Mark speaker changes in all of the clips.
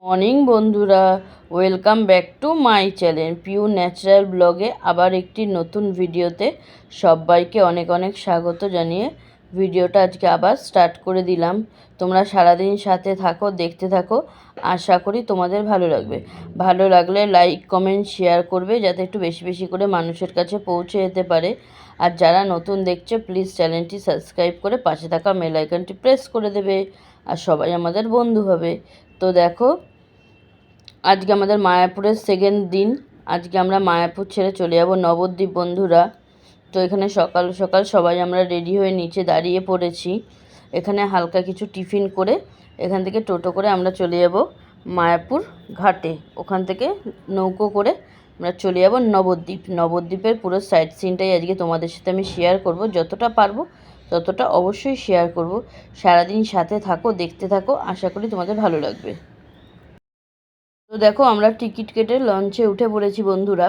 Speaker 1: Morning বন্ধুরা, welcome back to my channel pure natural ব্লগে আবার একটি নতুন ভিডিওতে সবাইকে অনেক অনেক স্বাগত জানিয়ে ভিডিওটা আজকে আবার স্টার্ট করে দিলাম। তোমরা সারাদিন সাথে থাকো, দেখতে থাকো, আশা করি তোমাদের ভালো লাগবে। ভালো লাগলে লাইক কমেন্ট শেয়ার করবে যাতে একটু বেশি বেশি করে মানুষের কাছে পৌঁছে যেতে পারে। আর যারা নতুন দেখছে প্লিজ চ্যানেলটি সাবস্ক্রাইব করে পাশে থাকা বেল আইকনটি প্রেস করে দেবে, আর সবাই আমাদের বন্ধু হবে। তো দেখো, আজকে আমাদের মায়াপুরের সেকেন্ড দিন। আজকে আমরা মায়াপুর ছেড়ে চলে যাব নবদ্বীপ বন্ধুরা। তো এখানে সকাল সকাল সবাই আমরা রেডি হয়ে নিচে দাঁড়িয়ে পড়েছি। এখানে হালকা কিছু টিফিন করে এখান থেকে টোটো করে আমরা চলে যাব মায়াপুর ঘাটে। ওখান থেকে নৌকো করে আমরা চলে যাব নবদ্বীপ। নবদ্বীপের পুরো সাইট সিনটাই আজকে তোমাদের সাথে আমি শেয়ার করব, যতটা পারবো ততটা অবশ্যই শেয়ার করব। সারাদিন সাথে থাকো, দেখতে থাকো, আশা করি তোমাদের ভালো লাগবে। তো দেখো, আমরা টিকিট কেটে লঞ্চে উঠে পড়েছি বন্ধুরা।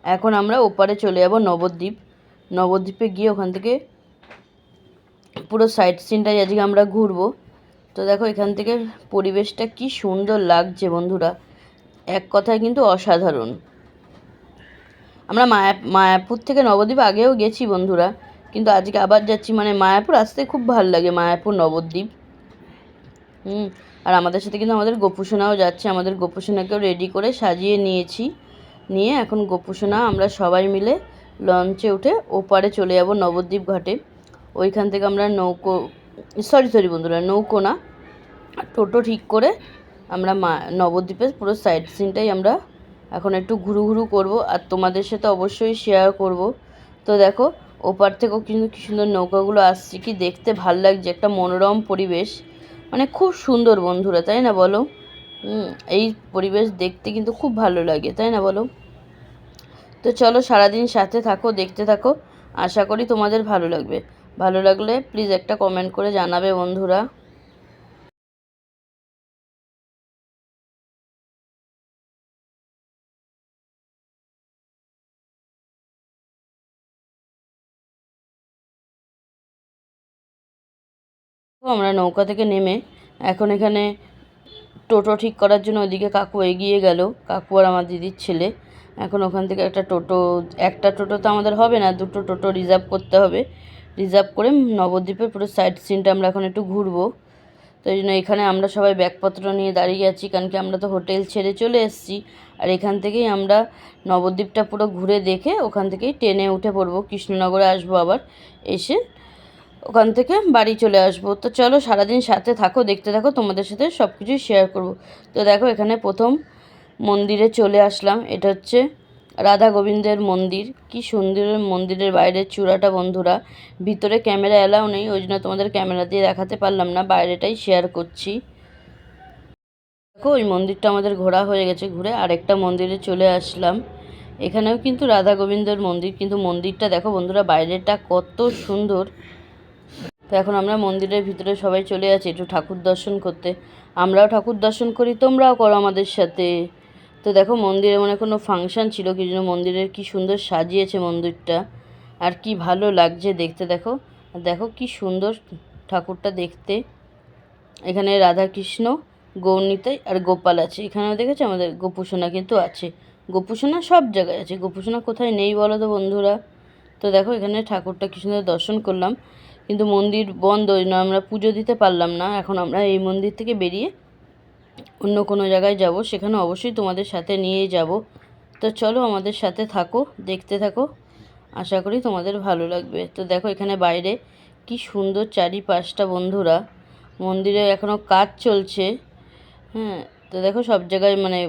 Speaker 1: এখন আমরা ওপারে চলে যাব নবদ্বীপ। নবদ্বীপে গিয়ে ওখান থেকে পুরো সাইট সিনটাই আজকে আমরা ঘুরবো। তো দেখো, এখান থেকে পরিবেশটা কি সুন্দর লাগছে বন্ধুরা, এক কথায় কিন্তু অসাধারণ। আমরা মায়াপুর থেকে নবদ্বীপ আগেও গেছি বন্ধুরা, কিন্তু আজকে আবার যাচ্ছি। মানে মায়াপুর আসতে খুব ভালো লাগে, মায়াপুর নবদ্বীপ। আর আমাদের সাথে কিন্তু আমাদের গোপুসোনাও যাচ্ছে। আমাদের গোপুসোনাকেও রেডি করে সাজিয়ে নিয়ে এখন গোপুসোনা আমরা সবাই মিলে লঞ্চে উঠে ওপারে চলে যাব নবদ্বীপ ঘাটে। ওইখান থেকে আমরা নৌকো না, টোটো ঠিক করে আমরা নবদ্বীপের পুরো সাইট সিনটাই আমরা এখন একটু ঘুরু করব, আর তোমাদের সাথে অবশ্যই শেয়ার করব। তো দেখো, ওপার থেকেও কিন্তু কি সুন্দর নৌকাগুলো আসছে, কি দেখতে ভাল লাগছে, একটা মনোরম পরিবেশ, মানে খুব সুন্দর বন্ধুরা, তাই না বলো? এই পরিবেশ দেখতে কিন্তু খুব ভালো লাগে, তাই না বলো? তো চলো, সারাদিন সাথে থাকো, দেখতে থাকো, আশা করি তোমাদের ভালো লাগবে। ভালো লাগলে প্লিজ একটা কমেন্ট করে জানাবে বন্ধুরা। আমরা নৌকা থেকে নেমে এখন এখানে টোটো ঠিক করার জন্য ওইদিকে কাকু এগিয়ে গেল। কাকু আর আমার দিদির ছেলে। এখন ওখান থেকে একটা টোটো তো আমাদের হবে না, দুটো টোটো রিজার্ভ করতে হবে। রিজার্ভ করে নবদ্বীপের পুরো সাইট সিনটা আমরা এখন একটু ঘুরবো। তো এই জন্য এখানে আমরা সবাই ব্যাগপত্র নিয়ে দাঁড়িয়ে আছি, কারণ কি আমরা তো হোটেল ছেড়ে চলে এসেছি। আর এখান থেকেই আমরা নবদ্বীপটা পুরো ঘুরে দেখে ওখান থেকেই ট্রেনে উঠে পড়বো, কৃষ্ণনগরে আসবো, আবার এসে ওখান থেকে বাড়ি চলে আসবো। তো চলো, সারাদিন সাথে থাকো, দেখতে থাকো, তোমাদের সাথে সব কিছুই শেয়ার করব। তো দেখো, এখানে প্রথম মন্দিরে চলে আসলাম। এটা হচ্ছে রাধা গোবিন্দের মন্দির। কি সুন্দর মন্দিরের বাইরের চূড়াটা বন্ধুরা। ভিতরে ক্যামেরা অ্যালাউ নেই, ওই জন্য তোমাদের ক্যামেরা দিয়ে দেখাতে পারলাম না, বাইরেটাই শেয়ার করছি। দেখো, ওই মন্দিরটা আমাদের ঘোরা হয়ে গেছে। ঘুরে আরেকটা মন্দিরে চলে আসলাম। এখানেও কিন্তু রাধা গোবিন্দের মন্দির, কিন্তু মন্দিরটা দেখো বন্ধুরা, বাইরেটা কত সুন্দর। তো এখন আমরা মন্দিরের ভিতরে সবাই চলে আছি একটু ঠাকুর দর্শন করতে। আমরাও ঠাকুর দর্শন করি, তোমরাও করো আমাদের সাথে। তো দেখো, মন্দিরে মানে কোনো ফাংশন ছিল, কি জন্য মন্দিরের কি সুন্দর সাজিয়েছে মন্দিরটা, আর কি ভালো লাগছে দেখতে। দেখো, দেখো কি সুন্দর ঠাকুরটা দেখতে। এখানে রাধাকৃষ্ণ, গৌরনিতাই আর গোপাল আছে। এখানেও দেখেছো আমাদের গোপুসোনা কিন্তু আছে। গোপুসোনা সব জায়গায় আছে, গোপুসোনা কোথায় নেই বলো তো বন্ধুরা? তো দেখো, এখানে ঠাকুরটা কি সুন্দর দর্শন করলাম, কিন্তু মন্দির বন্ধ, ওই জন্য আমরা পুজো দিতে পারলাম না। এখন আমরা এই মন্দির থেকে বেরিয়ে অন্য কোনো জায়গায় যাব, সেখানে অবশ্যই তোমাদের সাথে নিয়েই যাব। তো চলো, আমাদের সাথে থাকো, দেখতে থাকো, আশা করি তোমাদের ভালো লাগবে। তো দেখো, এখানে বাইরে কি সুন্দর চারিপাশটা বন্ধুরা। মন্দিরে এখনও কাজ চলছে। তো দেখো, সব জায়গায় মানে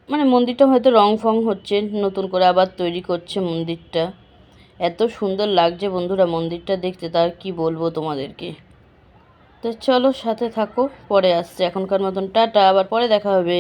Speaker 1: মানে মন্দিরটা হয়তো রং ফং হচ্ছে, নতুন করে আবার তৈরি করছে মন্দিরটা। এত সুন্দর লাগছে বন্ধুরা মন্দিরটা দেখতে, তার কি বলবো তোমাদেরকে। তো চলো, সাথে থাকো, পরে আসছে। এখনকার মতন টাটা, আবার পরে দেখা হবে।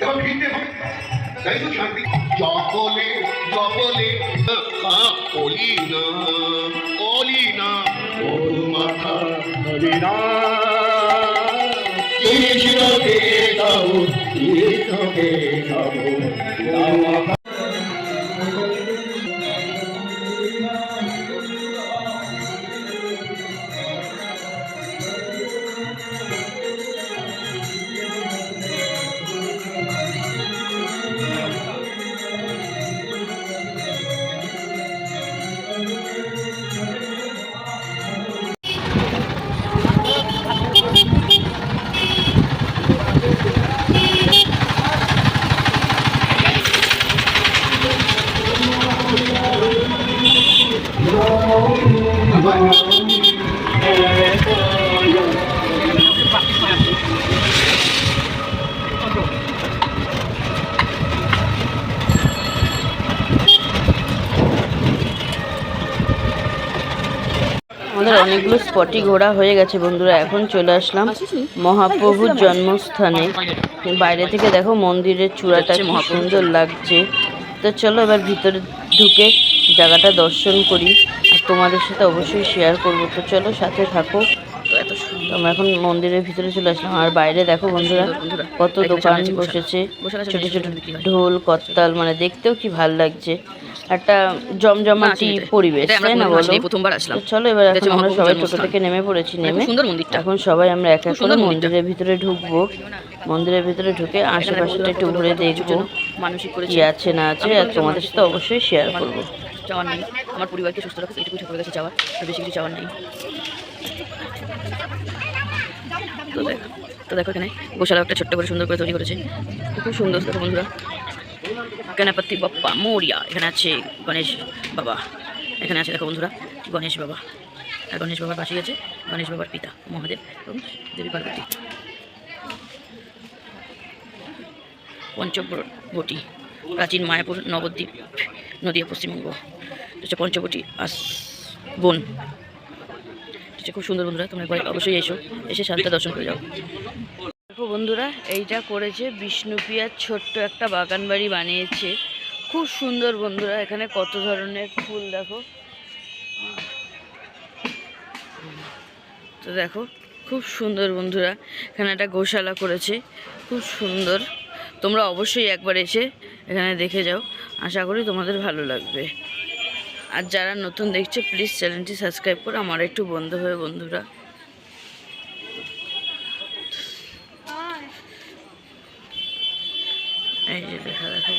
Speaker 2: এবার ফিরতে হবে, তাই তো শান্তি সকলে কপলে কলি না কলি না মাথা হরিনা কৃষ্ণ কেশব কৃষ্ণ কেশব
Speaker 1: আমাদের অনেকগুলো স্পটই ঘোরা হয়ে গেছে বন্ধুরা। এখন চলে আসলাম মহাপ্রভুর জন্মস্থানে। বাইরে থেকে দেখো মন্দিরের চূড়াটা কি সুন্দর লাগছে। তো চলো এবার ভিতরে ঢুকে জায়গাটা দর্শন করি আর তোমাদের সাথে অবশ্যই শেয়ার করব। তো চলো সাথে থাকো। আমরা এখন মন্দিরের ভিতরে চলে আসলাম। আর বাইরে দেখো বন্ধুরা কত দোকান বসেছে, ছোট ছোট ঢোল করতাল, মানে দেখতেও কি ভাল লাগছে। একটা জমজমাটি পরিবেশ, তাই না বলো?
Speaker 3: প্রথমবার আসলাম।
Speaker 1: চলো এবার এখন আমরা সবাই টোটো থেকে নেমে পড়েছি। নেমে
Speaker 3: সুন্দর মন্দিরটা,
Speaker 1: এখন সবাই আমরা এক এক করে মন্দিরের ভিতরে ঢুকবো। মন্দিরের ভিতরে ঢুকে আশেপাশটা একটু ঘুরে দেখবো
Speaker 3: মানসিক করে
Speaker 1: কি আছে না আছে, আর তোমাদের সাথে অবশ্যই শেয়ার করবো।
Speaker 3: চাওয়ার নেই, আমার পরিবারকে সুস্থ রাখা এটুকুই ঠাকুরের কাছে চাওয়ার, আর বেশি কিছু চাওয়ার নেই। তো দেখো এখানে গোশালা একটা ছোট্ট করে সুন্দর করে তৈরি করেছে, খুব সুন্দর। দেখো বন্ধুরা, গণপতি বাপ্পা মোরিয়া। এখানে আছে গণেশ বাবা, এখানে আছে দেখো বন্ধুরা গণেশ বাবা, আর গণেশ বাবার পাশেই আছে গণেশ বাবার পিতা মহাদেব এবং দেবী পার্বতী। পঞ্চবটি প্রাচীন মায়াপুর নবদ্বীপ নদিয়া পশ্চিমবঙ্গ হচ্ছে পঞ্চবটি বন। খুব সুন্দর বন্ধুরা, তোমরা একবার অবশ্যই এসে শান্তি দর্শন করে যাও। দেখো বন্ধুরা, এইটা করেছে বিষ্ণুপ্রিয়ার ছোট্ট একটা বাগান বাড়ি বানিয়েছে, খুব সুন্দর বন্ধুরা। এখানে কত ধরনের ফুল দেখো। তো দেখো খুব সুন্দর বন্ধুরা, এখানে একটা গোশালা করেছে, খুব সুন্দর। তোমরা অবশ্যই একবার এসে এখানে দেখে যাও, আশা করি তোমাদের ভালো লাগবে। আর যারা নতুন দেখছে প্লিজ চ্যানেলটি সাবস্ক্রাইব করে আমার একটু বন্ধু হয়ে বন্ধুরা। এই যে দেখা দেখো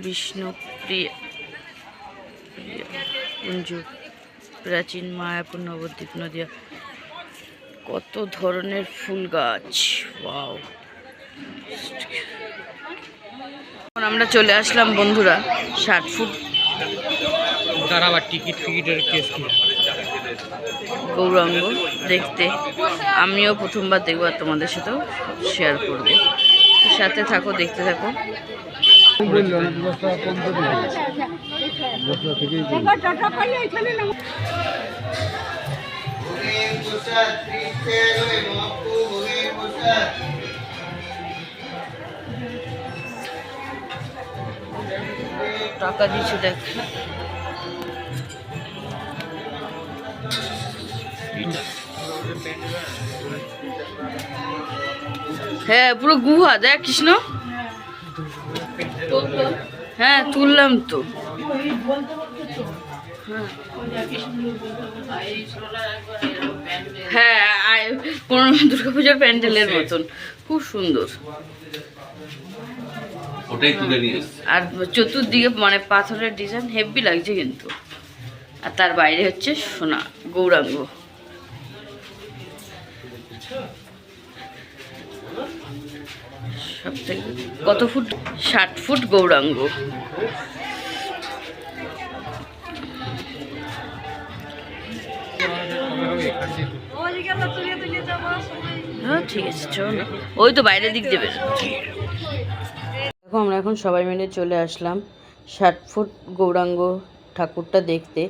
Speaker 3: বিষ্ণুপ্রিয়া কুঞ্জ প্রাচীন মায়াপুর নবদ্বীপ নদিয়া। কত ধরনের ফুল গাছ, ওয়াও। আমরা চলে আসলাম বন্ধুরা 60 ফুট
Speaker 4: টিকিটের কেস কি
Speaker 1: গৌরাঙ্গ দেখতে। আমিও প্রথমবার দেখবো আর তোমাদের সাথেও শেয়ার করবো। সাথে থাকো, দেখতে থাকো। টাকা দিচ্ছে দেখ। হ্যাঁ পুরো গুহা দেখ কৃষ্ণ। হ্যাঁ তুললাম তো। হ্যাঁ কোনো দুর্গাপূজার প্যান্ডেলের মতন, খুব সুন্দর।
Speaker 4: ওটাই তুলে নিয়ে
Speaker 1: আর চতুর্দিকে মানে পাথরের ডিজাইন হেভি লাগছে কিন্তু। আর তার বাইরে হচ্ছে সোনা গৌরাঙ্গ। সব থেকে কত ফুট? 60 ফুট গৌরাঙ্গ। হ্যাঁ ঠিক আছে, চলো ওই তো বাইরের দিক দেবে। দেখো আমরা এখন সবাই মিলে চলে আসলাম 60 ফুট গৌরাঙ্গ ঠাকুরটা দেখতে।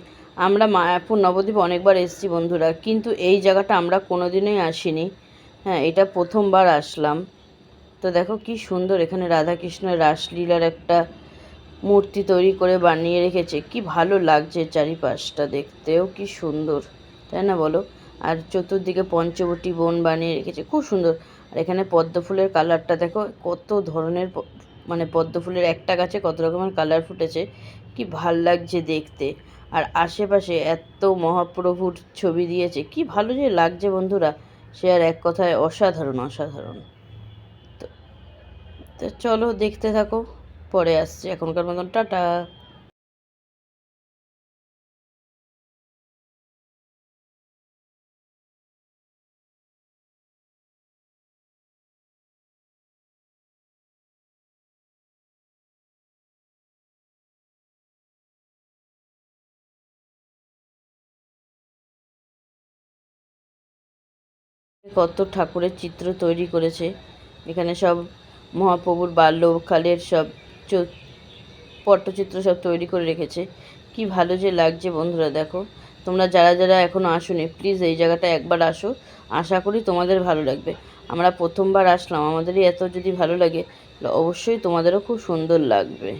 Speaker 1: আমরা মায়াপুর নবদ্বীপ অনেকবার এসেছি বন্ধুরা, কিন্তু এই জায়গাটা আমরা কোনোদিনই আসিনি। হ্যাঁ এটা প্রথমবার আসলাম। তো দেখো কি সুন্দর, এখানে রাধাকৃষ্ণের রাসলীলার একটা মূর্তি তৈরি করে বানিয়ে রেখেছে। কি ভালো লাগছে চারিপাশটা, দেখতেও কি সুন্দর, তাই না বলো? আর চতুর্দিকে পঞ্চবটী বন বানিয়ে রেখেছে, খুব সুন্দর। আর এখানে পদ্ম ফুলের কালারটা দেখো, কত ধরনের মানে পদ্ম ফুলের একটা গাছে কত রকমের কালার ফুটেছে, কি ভাল লাগছে দেখতে। আর আশেপাশে এত মহাপ্রভুর ছবি দিয়েছে, কি ভালো যে লাগছে বন্ধুরা, সে আর এক কথায় অসাধারণ অসাধারণ। তো চলো দেখতে থাকো, পরে আসছি, এখনকার মতন টাটা। কত ঠাকুরের চিত্র তৈরি করেছে, এখানে সব মহাপ্রভুর বাল্যকালের সব পটচিত্র সব তৈরি করে রেখেছে। কি ভালো যে লাগছে বন্ধুরা, দেখো তোমরা যারা যারা এখনও আসোনি প্লিজ এই জায়গাটা একবার আসো, আশা করি তোমাদের ভালো লাগবে। আমরা প্রথমবার আসলাম, আমাদেরই এত যদি ভালো লাগে অবশ্যই তোমাদেরও খুব সুন্দর লাগবে।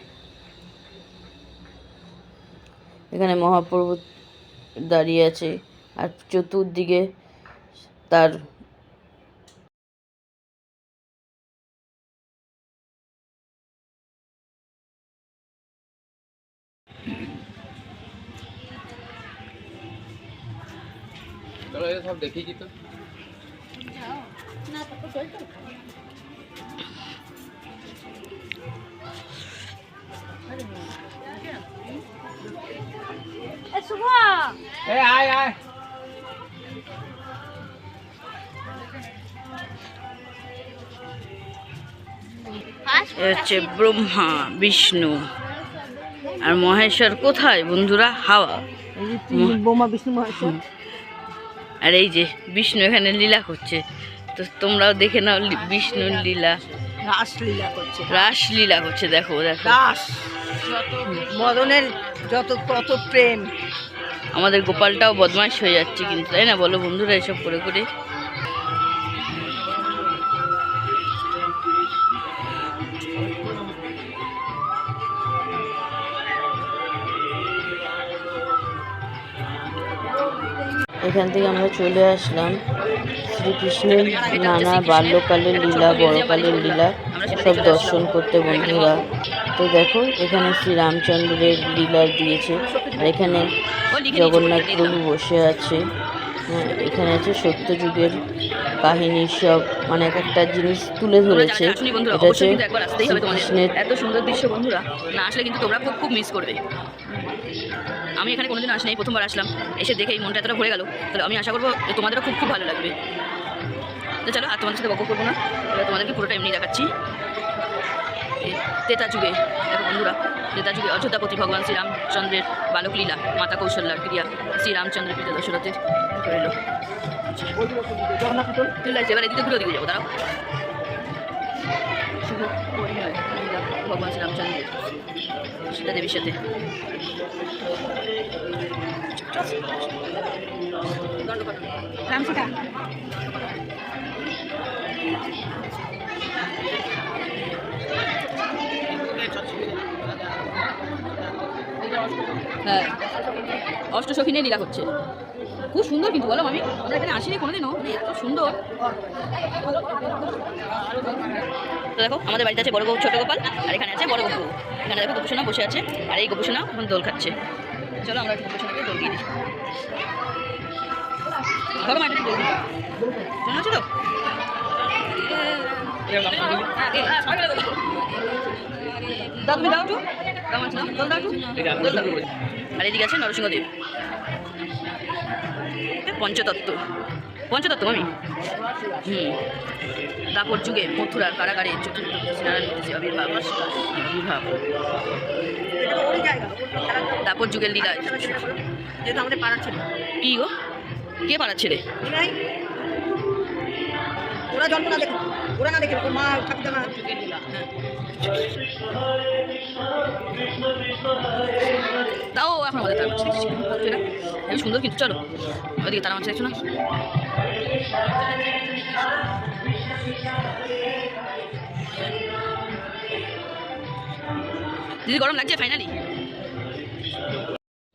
Speaker 1: এখানে মহাপ্রভু দাঁড়িয়ে আছে আর চতুর্দিকে তার
Speaker 4: সব দেখিয়েছি তো। আয় আয়
Speaker 1: হচ্ছে ব্রহ্মা বিষ্ণু আর মহেশ্বর কোথায় বন্ধুরা? হাওয়া।
Speaker 3: ব্রহ্মা বিষ্ণু মহেশ্বর।
Speaker 1: আর এই যে বিষ্ণু এখানে লীলা করছে, তো তোমরাও দেখে নাও বিষ্ণুর লীলা।
Speaker 3: রাসলীলা করছে,
Speaker 1: রাসলীলা করছে, দেখো দেখো।
Speaker 3: রাস মদনের যত তত প্রেম।
Speaker 1: আমাদের গোপালটাও বদমাইশ হয়ে যাচ্ছে কিন্তু, তাই না বলো বন্ধুরা, এসব করে করে। এখান থেকে আমরা চলে আসলাম শ্রীকৃষ্ণের নানা বাল্যকালের লীলা, বড়কালের লীলা সব দর্শন করতে বন্ধুরা। তো দেখো এখানে শ্রী রামচন্দ্রের লীলা দিয়েছে, আর এখানে জগন্নাথ প্রভু বসে আছে। এখানে আছে সত্যযুগের কাহিনী সব, মানে এক একটা জিনিস তুলে ধরেছে। এটা হচ্ছে শ্রীকৃষ্ণের
Speaker 3: এত সুন্দর দৃশ্য বন্ধুরা, না আসলে কিন্তু তোমরা খুব খুব মিস করবে। আমি এখানে কোনোদিন আসিনি, প্রথমবার আসলাম, এসে দেখে এই মনটা এতটা ভরে গেল। তাহলে আমি আশা করবো তোমাদেরও খুব খুব ভালো লাগবে। তো চলো আর তোমাদের সাথে গল্প করবো না, এবার তোমাদেরকে পুরোটা এমনি দেখাচ্ছি। ত্রেতা যুগে দেখো বন্ধুরা, ত্রেতা যুগে অযোধ্যাপতি ভগবান শ্রীরামচন্দ্রের বালক লীলা, মাতা কৌশল্যার ক্রিয়া, শ্রীরামচন্দ্রের পিতা দশরথের করিল। তুই লাগছে এবার এদিকে ঘুরে দিকে যাবো, দাঁড়াও। শুভ পরিণয় লীলা ভগবান শ্রীরামচন্দ্রের সীতা দেবীর সাথে। রাম সীতা হ্যাঁ, অষ্টসখী নিয়ে লীলা করছে, খুব সুন্দর কিন্তু বলো আমি, আমরা এখানে আসিনি কোনোদিনও, এত সুন্দর। তো দেখো আমাদের বাড়িতে আছে বড় গো ছোট গোপাল, আর এখানে আছে বড় গপু। এখানে দেখো গোপুসোনা বসে আছে, আর এই গোপুসোনা এখন দোল খাচ্ছে। চলো আমরা গোপুসোনাকে দোল দিয়ে দিই। ধরো মাটি দোল দিই, শোনা ছিল দাও, তুমি দাও একটু, দোল দাও একটু, দোল দাও। আর এদিকে আছে নরসিংহদেব, পঞ্চতত্ত্ব পঞ্চতত্ত্ব আমি দাপর যুগে মথুরার কারাগারে চতুর্থ আবির্ভাব। দাপর যুগের লীলা, যেহেতু আমাদের পাড়ার ছেলে। কি গো, কে পাড়ার ছেলে? ওরা জন্ম না দেখো, ওরা না দেখে মা ঠাকুর মা। তাও এখন আমাদের তারা মাছ দেখছি, হেবি সুন্দর কিন্তু। চলো ওদিকে তারা মাছ দেখছো না? দিদি গরম লাগছে ফাইনালি?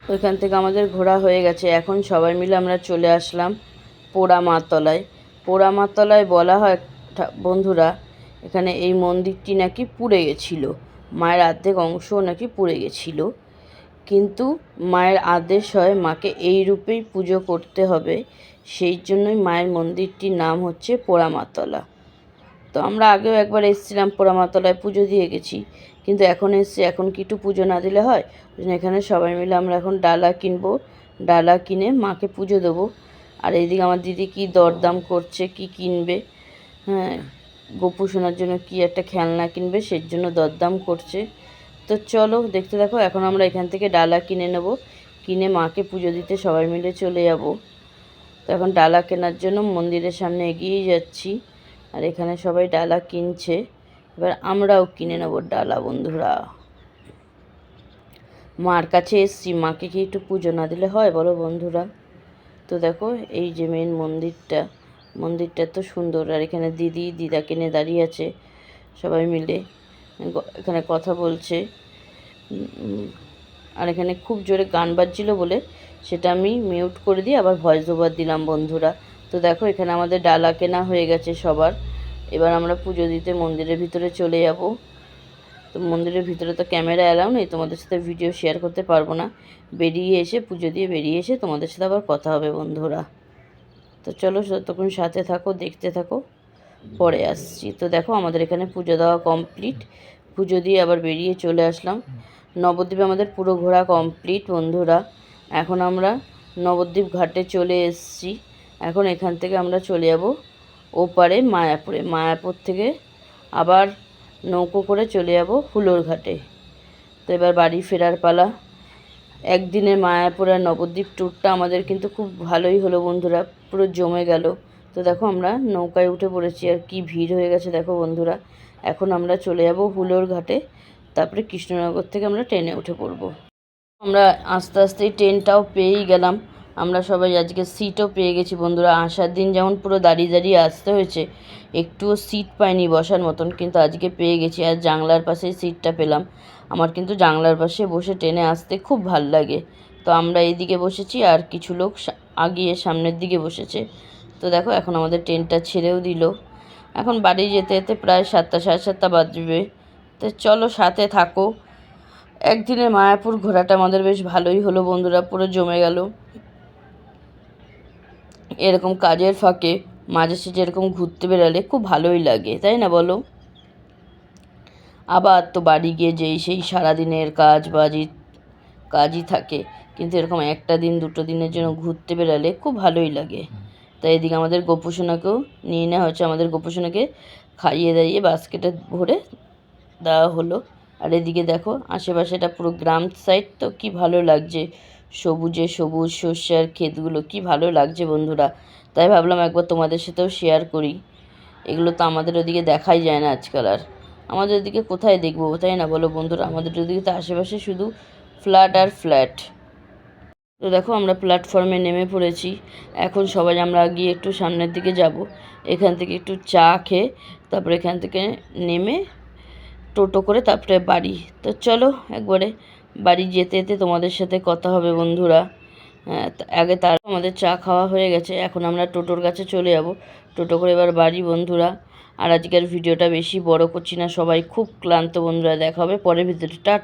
Speaker 1: ওইখান থেকে আমাদের ঘোরা হয়ে গেছে। এখন সবাই মিলে আমরা চলে আসলাম পোড়ামাতলায়। পোড়ামাতলায় বলা হয় বন্ধুরা, এখানে এই মন্দিরটি নাকি পুড়ে গেছিলো, মায়ের অর্ধেক অংশও নাকি পুড়ে গেছিলো, কিন্তু মায়ের আদেশ হয় মাকে এই রূপেই পুজো করতে হবে, সেই জন্যই মায়ের মন্দিরটির নাম হচ্ছে পোড়ামাতলা। তো আমরা আগেও একবার এসেছিলাম পোড়ামাতলায়, পুজো দিয়ে গেছি, কিন্তু এখন এসছি, এখন কি একটু পুজো না দিলে হয়? ওই জন্য এখানে সবাই মিলে আমরা এখন ডালা কিনবো, ডালা কিনে মাকে পুজো দেবো। আর এইদিকে আমার দিদি কি দরদাম করছে, কি কিনবে, হ্যাঁ গোপু সোনার জন্য কি একটা খেলনা কিনবে, সেই জন্য দরদাম করছে। তো চলো দেখতে থাকো। এখন আমরা এখান থেকে ডালা কিনে নেব, কিনে মাকে পুজো দিতে সবাই মিলে চলে যাব। তো এখন ডালা কেনার জন্য মন্দিরের সামনে এগিয়েই যাচ্ছি, আর এখানে সবাই ডালা কিনছে, এবার আমরাও কিনে নেব ডালা বন্ধুরা। মার কাছে এসছি, মাকে কি একটু পুজো না দিলে হয় বলো বন্ধুরা? তো দেখো এই যে মেন মন্দিরটা তো সুন্দর, আর এখানে দিদি দিদাকে নিয়ে দাঁড়িয়ে আছে, সবাই মিলে এখানে কথা বলছে। আর এখানে খুব জোরে গান বাজছিল বলে সেটা আমি মিউট করে দিয়ে আবার ভয়েস ওভার দিলাম বন্ধুরা। তো দেখো এখানে আমাদের ডালা কেনা হয়ে গেছে সবার, এবার আমরা পুজো দিতে মন্দিরের ভিতরে চলে যাব। তো মন্দিরের ভিতরে তো ক্যামেরা অ্যালাউ নেই, তোমাদের সাথে ভিডিও শেয়ার করতে পারবো না, বেরিয়ে এসে পুজো দিয়ে বেরিয়ে এসে তোমাদের সাথে আবার কথা হবে বন্ধুরা। তো চলো ততক্ষণ সাথে থাকো, দেখতে থাকো, পরে আসছি। তো দেখো আমাদের এখানে পুজো দেওয়া কমপ্লিট, পুজো দিয়ে আবার বেরিয়ে চলে আসলাম। নবদ্বীপে আমাদের পুরো ঘোরা কমপ্লিট বন্ধুরা। এখন আমরা নবদ্বীপ ঘাটে চলে এসেছি। এখন এখান থেকে আমরা চলে যাব ওপারে মায়াপুরে, মায়াপুর থেকে আবার নৌকো করে চলে যাব হুলোর ঘাটে। তো এবার বাড়ি ফেরার পালা। একদিনের মায়াপুর আর নবদ্বীপ ট্যুরটা আমাদের কিন্তু খুব ভালোই হলো বন্ধুরা, পুরো জমে গেল। তো দেখো আমরা নৌকায় উঠে পড়েছি, আর কি ভিড় হয়ে গেছে দেখো বন্ধুরা। এখন আমরা চলে যাব হুলোর ঘাটে, তারপরে কৃষ্ণনগর থেকে আমরা ট্রেনে উঠে পড়ব। আমরা আস্তে আস্তেই ট্রেনটাও পেয়েই গেলাম, আমরা সবাই আজকে সিটও পেয়ে গেছি বন্ধুরা। আসার দিন যেমন পুরো দাঁড়িয়ে দাঁড়িয়ে আসতে হয়েছে, একটুও সিট পাইনি বসার মতন, কিন্তু আজকে পেয়ে গেছি, আর জানলার পাশে সিটটা পেলাম। আমার কিন্তু জানলার পাশে বসে ট্রেনে আসতে খুব ভাল লাগে। তো আমরা এইদিকে বসেছি, আর কিছু লোক আগিয়ে সামনের দিকে বসেছে। তো দেখো এখন আমাদের ট্রেনটা ছেড়েও দিল। এখন বাড়ি যেতে যেতে প্রায় 7টা সাড়ে 7টা বাজবে। তো চলো সাথে থাকো। একদিনের মায়াপুর ঘোরাটা আমাদের বেশ ভালোই হলো বন্ধুরা, পুরো জমে গেল। এরকম কাজের ফাঁকে মাঝে সাঝে এরকম ঘুরতে বেরালে খুব ভালোই লাগে, তাই না বলো? আবার তো বাড়ি গিয়ে যেই সেই সারাদিনের কাজই থাকে, কিন্তু এরকম একটা দিন দুটো দিনের জন্য ঘুরতে বেরালে খুব ভালোই লাগে। তাই এদিকে আমাদের গোপুসোনাকেও নিয়ে নেওয়া হচ্ছে, আমাদের গোপুসোনাকে খাইয়ে দাইয়ে বাস্কেটে ভরে দেওয়া হলো। আর এদিকে দেখো আশেপাশে এটা পুরো গ্রাম সাইড, তো কি ভালো লাগছে, সবুজে সবুজ সর্ষের ক্ষেতগুলো কি ভালো লাগছে বন্ধুরা। তাই ভাবলাম একবার তোমাদের সাথেও শেয়ার করি, এগুলো তো আমাদের ওদিকে দেখাই যায় না আজকাল, আর আমাদের ওদিকে কোথায় দেখবো তাই না বলো বন্ধুরা? আমাদের ওদিকে তো আশেপাশে শুধু ফ্ল্যাট আর ফ্ল্যাট। তো দেখো আমরা প্ল্যাটফর্মে নেমে পড়েছি। এখন সবাই আমরা গিয়ে একটু সামনের দিকে যাব, এখান থেকে একটু চা খেয়ে তারপরে এখান থেকে নেমে টোটো করে তারপরে বাড়ি। তো চলো একবারে বাড়ি যেতে যেতে তোমাদের সাথে কথা হবে বন্ধুরা। আগে তার আমাদের চা খাওয়া হয়ে গেছে, এখন আমরা টোটোর কাছে চলে যাব, টোটো করে এবার বাড়ি বন্ধুরা। আর আজকের ভিডিওটা বেশি বড় করছি না, সবাই খুব ক্লান্ত বন্ধুরা, দেখা হবে পরের ভিডিওটা।